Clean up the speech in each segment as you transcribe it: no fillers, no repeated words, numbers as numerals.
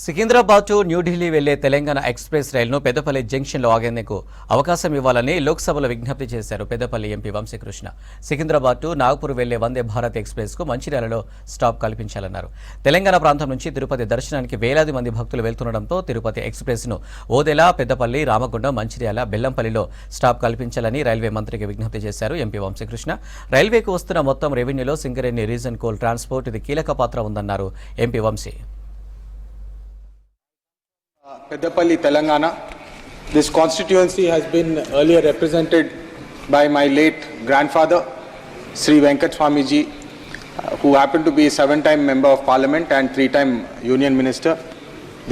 Secunderabad to New Delhi వెళ్లే Telangana express రైలును పెద్దపల్లి జంక్షన్లో ఆగేందుకు అవకాశం ఇవ్వాలని లోక్సభలో విజ్ఞప్తి చేశారు పెద్దపల్లి ఎంపీ వంశీకృష్ణ. సికింద్రాబాద్ టు నాగపూర్ వెళ్లే వందే భారత్ ఎక్స్ప్రెస్ కు మంచిర్యాలలో స్టాప్ కల్పించాలన్నారు. తెలంగాణ ప్రాంతం నుంచి తిరుపతి దర్శనానికి వేలాది మంది భక్తులు వెళ్తుండటంతో తిరుపతి ఎక్స్ప్రెస్ ను ఓదెల, పెద్దపల్లి, రామగుండం, మంచిర్యాల, బెల్లంపల్లిలో స్టాప్ కల్పించాలని రైల్వే మంత్రికి విజ్ఞప్తి చేశారు ఎంపీ వంశీకృష్ణ. రైల్వేకు వస్తున్న మొత్తం రెవెన్యూలో సింగరేణి రీజన్ కోల్ ట్రాన్స్పోర్ట్ ఇది కీలక పాత్ర ఉందన్నారు MP Vamsi. Peddapalli, Telangana. This constituency has been earlier represented by my late grandfather, Sri Venkat Swamiji, who happened to be a 7-time member of parliament and 3-time union minister.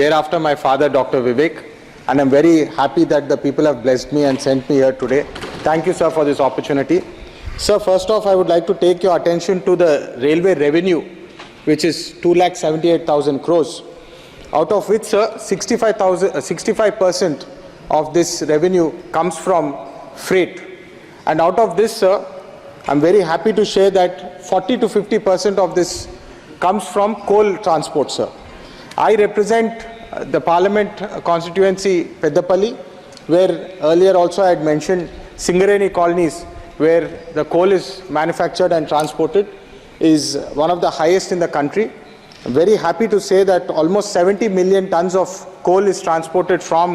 Thereafter, my father, Dr. Vivek, and I'm very happy that the people have blessed me and sent me here today. Thank you, sir, for this opportunity. Sir, first off, I would like to take your attention to the railway revenue, which is 2,78,000 crores. Out of which, sir, 65% of this revenue comes from freight. And out of this, sir, I'm very happy to share that 40 to 50% of this comes from coal transport, sir. I represent the parliament constituency Peddapalli, where earlier also I had mentioned Singareni colonies, where the coal is manufactured and transported, is one of the highest in the country. I'm very happy to say that almost 70 million tons of coal is transported from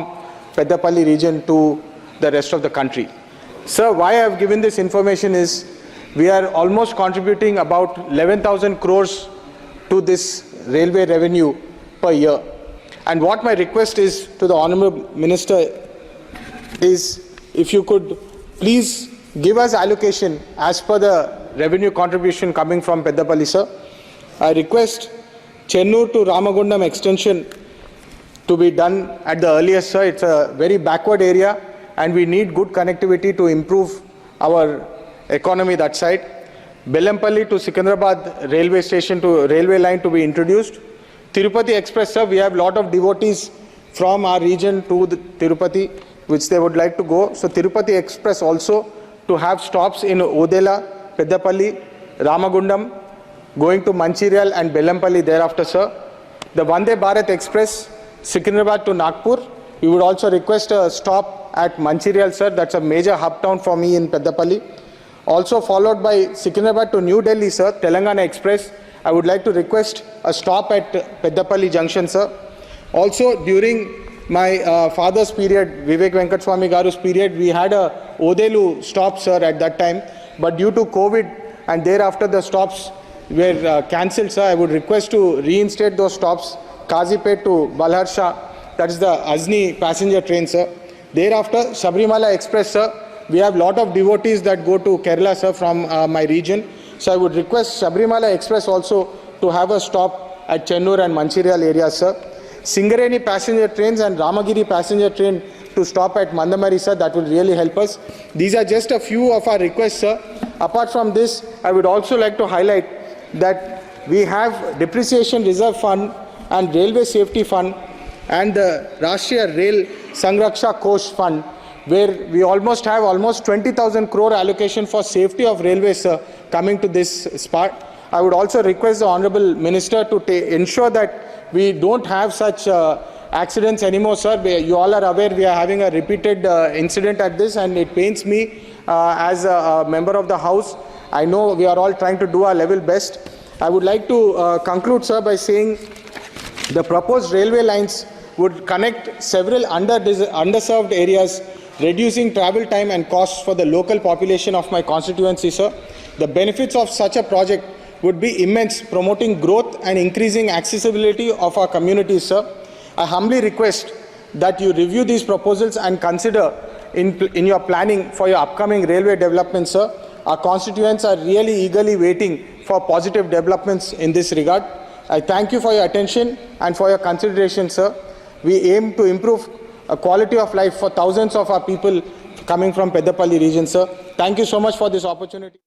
Peddapalli region to the rest of the country. Sir, why I have given this information is we are almost contributing about 11,000 crores to this railway revenue per year. And what my request is to the Honorable Minister is if you could please give us allocation as per the revenue contribution coming from Peddapalli, sir. I request Chennur to Ramagundam extension to be done at the earliest, sir. It's a very backward area and we need good connectivity to improve our economy that side. Bellampalli to Secunderabad railway station to railway line to be introduced. Tirupati Express, sir, we have lot of devotees from our region to the Tirupati which they would like to go. So Tirupati Express also to have stops in Odela, Peddapalli, Ramagundam, going to Mancherial and Bellampalli thereafter, sir. The Vande Bharat Express, Secunderabad to Nagpur, we would also request a stop at Mancherial, sir. That's a major hub town for me in Peddapalli. Also followed by Secunderabad to New Delhi, sir, Telangana Express. I would like to request a stop at Peddapalli Junction, sir. Also during my father's period, Vivek Venkat Swami Garu's period, we had a Odelu stop, sir, at that time. But due to COVID and thereafter the stops were cancelled, sir. I would request to reinstate those stops. Kazipet to Balharsha, that is the Azni passenger train, sir. Thereafter, Sabrimala Express, sir. We have lot of devotees that go to Kerala, sir, from my region. So I would request Sabrimala Express also to have a stop at Chennur and Mancherial areas, sir. Singareni passenger trains and Ramagiri passenger train to stop at Mandamari, sir. That will really help us. These are just a few of our requests, sir. Apart from this, I would also like to highlight that we have depreciation reserve fund and railway safety fund and the Rashtriya Rail Sangraksha Kosh fund, where we almost have 20,000 crore allocation for safety of railways, sir, coming to this spot. I would also request the Honorable Minister to ensure that we don't have such accidents anymore, sir. You all are aware we are having a repeated incident at this and it pains me as a member of the House. I know we are all trying to do our level best. I would like to conclude, sir, by saying the proposed railway lines would connect several underserved areas, reducing travel time and costs for the local population of my constituency, sir. The benefits of such a project would be immense, promoting growth and increasing accessibility of our communities, sir. I humbly request that you review these proposals and consider in your planning for your upcoming railway development, sir. Our constituents are really eagerly waiting for positive developments in this regard. I thank you for your attention and for your consideration, sir. We aim to improve a quality of life for thousands of our people coming from Peddapalli region, sir. Thank you so much for this opportunity.